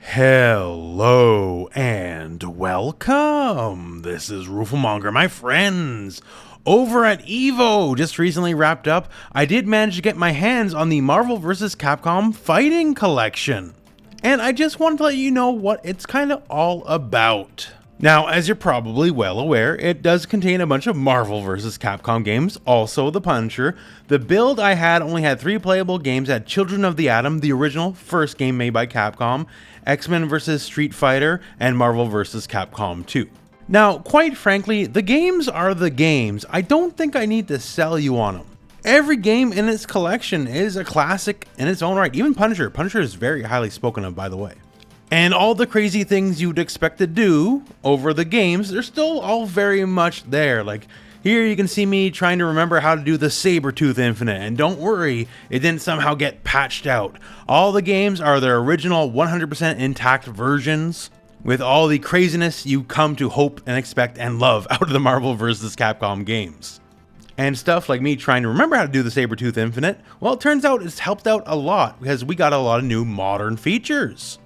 Hello and welcome. This is Rooflemonger, my friends. Over at Evo, just recently wrapped up, I did manage to get my hands on the Marvel vs. Capcom Fighting Collection. And I just wanted to let you know what it's kind of all about. Now, as you're probably well aware, it does contain a bunch of Marvel vs. Capcom games, also the Punisher. The build I had only had 3 playable games. Had Children of the Atom, the original first game made by Capcom, X-Men vs. Street Fighter, and Marvel vs. Capcom 2. Now, quite frankly, the games are the games. I don't think I need to sell you on them. Every game in its collection is a classic in its own right. Even Punisher. Punisher is very highly spoken of, by the way. And all the crazy things you'd expect to do over the games, they're still all very much there. Like, here you can see me trying to remember how to do the Sabertooth Infinite, and don't worry, it didn't somehow get patched out. All the games are their original 100% intact versions, with all the craziness you come to hope and expect and love out of the Marvel vs. Capcom games. And stuff like me trying to remember how to do the Sabertooth Infinite, well, it turns out it's helped out a lot, because we got a lot of new modern features.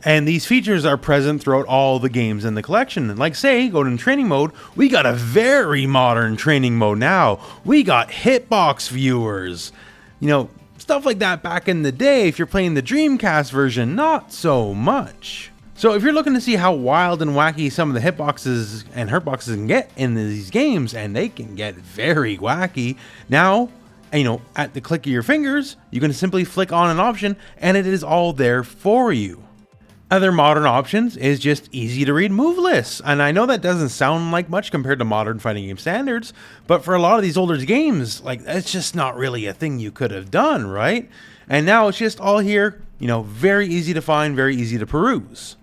And these features are present throughout all the games in the collection. Like, say, go to training mode, we got a very modern training mode now. We got hitbox viewers. You know, stuff like that back in the day, if you're playing the Dreamcast version, not so much. So if you're looking to see how wild and wacky some of the hitboxes and hurtboxes can get in these games, and they can get very wacky, now, you know, at the click of your fingers, you can simply flick on an option, and it is all there for you. Other modern options is just easy to read move lists, and I know that doesn't sound like much compared to modern fighting game standards, but for a lot of these older games, like, it's just not really a thing you could have done, right? And now it's just all here, you know, very easy to find, very easy to peruse.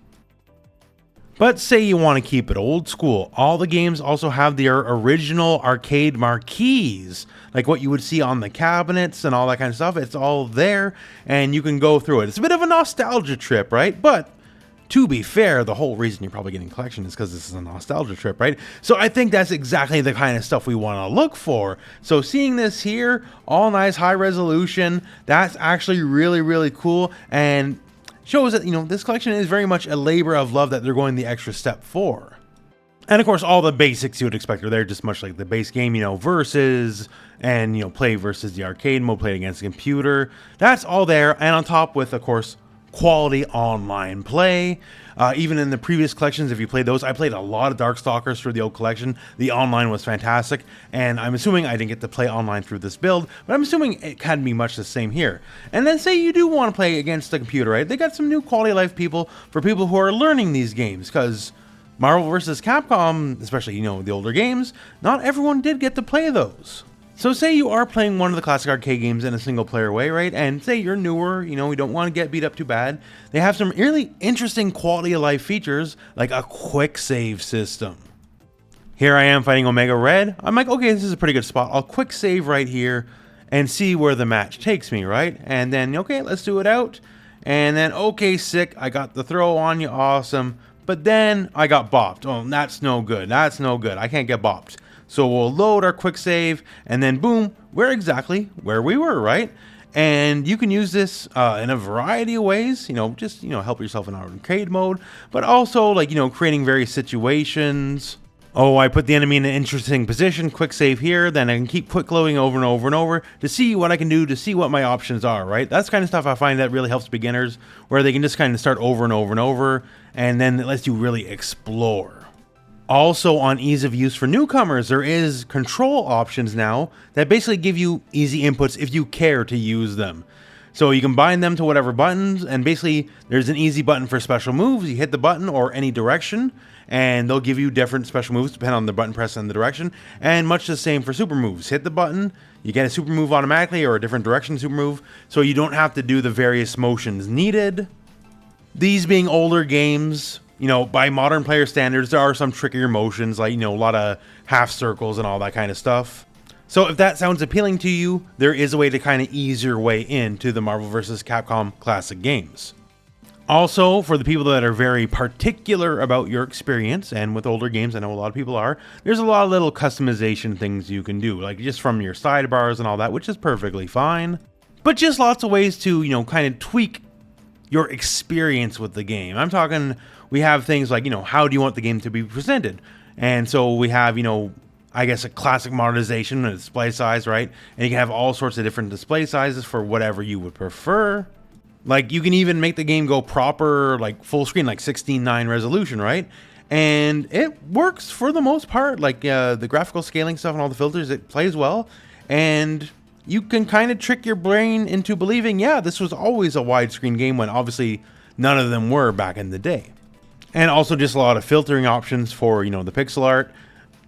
But say you want to keep it old school, all the games also have their original arcade marquees, like what you would see on the cabinets and all that kind of stuff. It's all there, and you can go through it. It's a bit of a nostalgia trip, right? But to be fair, the whole reason you're probably getting a collection is because this is a nostalgia trip, right? So I think that's exactly the kind of stuff we want to look for. So seeing this here, all nice, high resolution, that's actually really, really cool, and shows that, you know, this collection is very much a labor of love that they're going the extra step for. And of course, all the basics you would expect are there, just much like the base game, you know, versus, and, you know, play versus the arcade mode, play against the computer. That's all there, and on top with, of course, quality online play. Even in the previous collections, if you played those, I played a lot of Darkstalkers through the old collection. The online was fantastic, and I'm assuming I didn't get to play online through this build, but I'm assuming it can be much the same here. And then say you do want to play against the computer, right? They got some new quality of life people for people who are learning these games, because Marvel vs. Capcom, especially, you know, the older games, not everyone did get to play those. So say you are playing one of the classic arcade games in a single player way, right? And say you're newer, you know, you don't want to get beat up too bad. They have some really interesting quality of life features, like a quick save system. Here I am fighting Omega Red. I'm like, okay, this is a pretty good spot. I'll quick save right here and see where the match takes me, right? And then, okay, let's do it out. And then, okay, sick, I got the throw on you, awesome. But then I got bopped. Oh, that's no good. That's no good. I can't get bopped. So we'll load our quick save, and then boom, we're exactly where we were, right? And you can use this in a variety of ways, you know, just, you know, help yourself in arcade mode, but also, like, you know, creating various situations. Oh, I put the enemy in an interesting position, quick save here, then I can keep quick loading over and over and over to see what I can do, to see what my options are, right? That's kind of stuff I find that really helps beginners, where they can just kind of start over and over and over, and then it lets you really explore. Also, on ease of use for newcomers, there is control options now that basically give you easy inputs if you care to use them. So you can bind them to whatever buttons, and basically there's an easy button for special moves. You hit the button or any direction, and they'll give you different special moves depending on the button press and the direction, and much the same for super moves. Hit the button, you get a super move automatically, or a different direction super move, so you don't have to do the various motions needed. These being older games, you know, by modern player standards, there are some trickier motions, like, you know, a lot of half circles and all that kind of stuff. So if that sounds appealing to you, there is a way to kind of ease your way into the Marvel vs. Capcom classic games. Also, for the people that are very particular about your experience, and with older games, I know a lot of people are, there's a lot of little customization things you can do, like just from your sidebars and all that, which is perfectly fine. But just lots of ways to, you know, kind of tweak your experience with the game. I'm talking, we have things like, how do you want the game to be presented? And so we have, I guess a classic modernization and display size, right? And you can have all sorts of different display sizes for whatever you would prefer. Like you can even make the game go proper, like full screen, like 16:9 resolution, right? And it works for the most part. Like the graphical scaling stuff and all the filters, it plays well. And you can kind of trick your brain into believing, yeah, this was always a widescreen game when obviously none of them were back in the day. And also just a lot of filtering options for, the pixel art.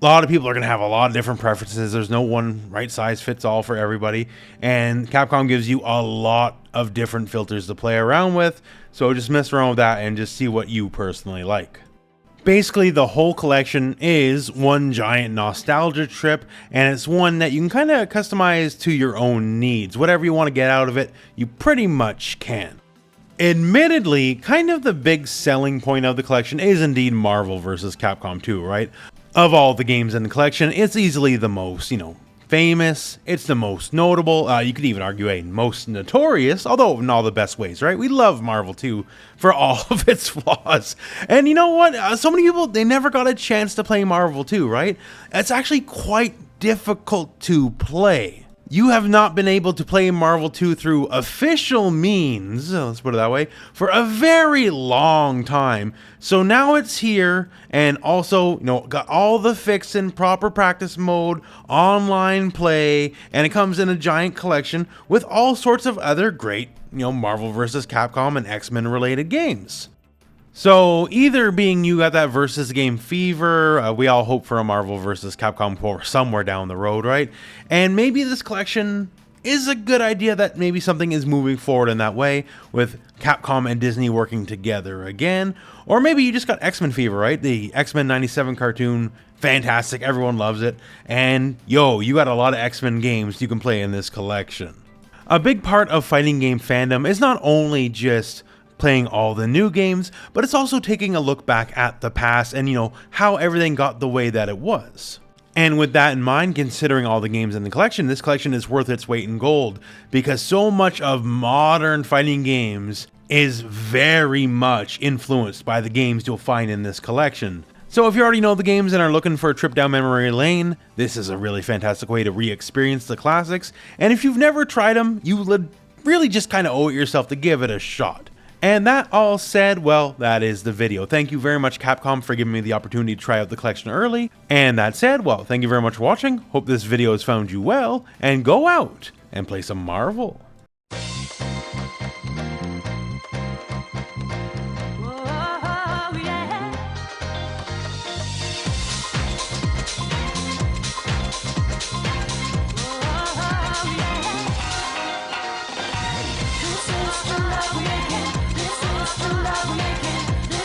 A lot of people are going to have a lot of different preferences. There's no one right size fits all for everybody. And Capcom gives you a lot of different filters to play around with. So just mess around with that and just see what you personally like. Basically, the whole collection is one giant nostalgia trip, and it's one that you can kind of customize to your own needs. Whatever you want to get out of it, you pretty much can. Admittedly, kind of the big selling point of the collection is indeed Marvel vs. Capcom 2, right? Of all the games in the collection, it's easily the most, famous. It's the most notable. You could even argue most notorious, although in all the best ways, right? We love Marvel 2 for all of its flaws. And you know what? So many people, they never got a chance to play Marvel 2, right? It's actually quite difficult to play. You have not been able to play Marvel 2 through official means, let's put it that way, for a very long time. So now it's here, and also, got all the fixed in proper practice mode, online play, and it comes in a giant collection with all sorts of other great, Marvel vs. Capcom and X-Men related games. So either being you got that versus game fever, we all hope for a Marvel vs. Capcom 4 somewhere down the road, right? And maybe this collection is a good idea that maybe something is moving forward in that way with Capcom and Disney working together again. Or maybe you just got X-Men fever, right? The X-Men 97 cartoon, fantastic, everyone loves it. And you got a lot of X-Men games you can play in this collection. A big part of fighting game fandom is not only just playing all the new games, but it's also taking a look back at the past and, how everything got the way that it was. And with that in mind, considering all the games in the collection, this collection is worth its weight in gold because so much of modern fighting games is very much influenced by the games you'll find in this collection. So if you already know the games and are looking for a trip down memory lane, this is a really fantastic way to re-experience the classics. And if you've never tried them, you would really just kind of owe it yourself to give it a shot. And that all said, well, that is the video. Thank you very much, Capcom, for giving me the opportunity to try out the collection early. And that said, well, thank you very much for watching. Hope this video has found you well, and go out and play some Marvel.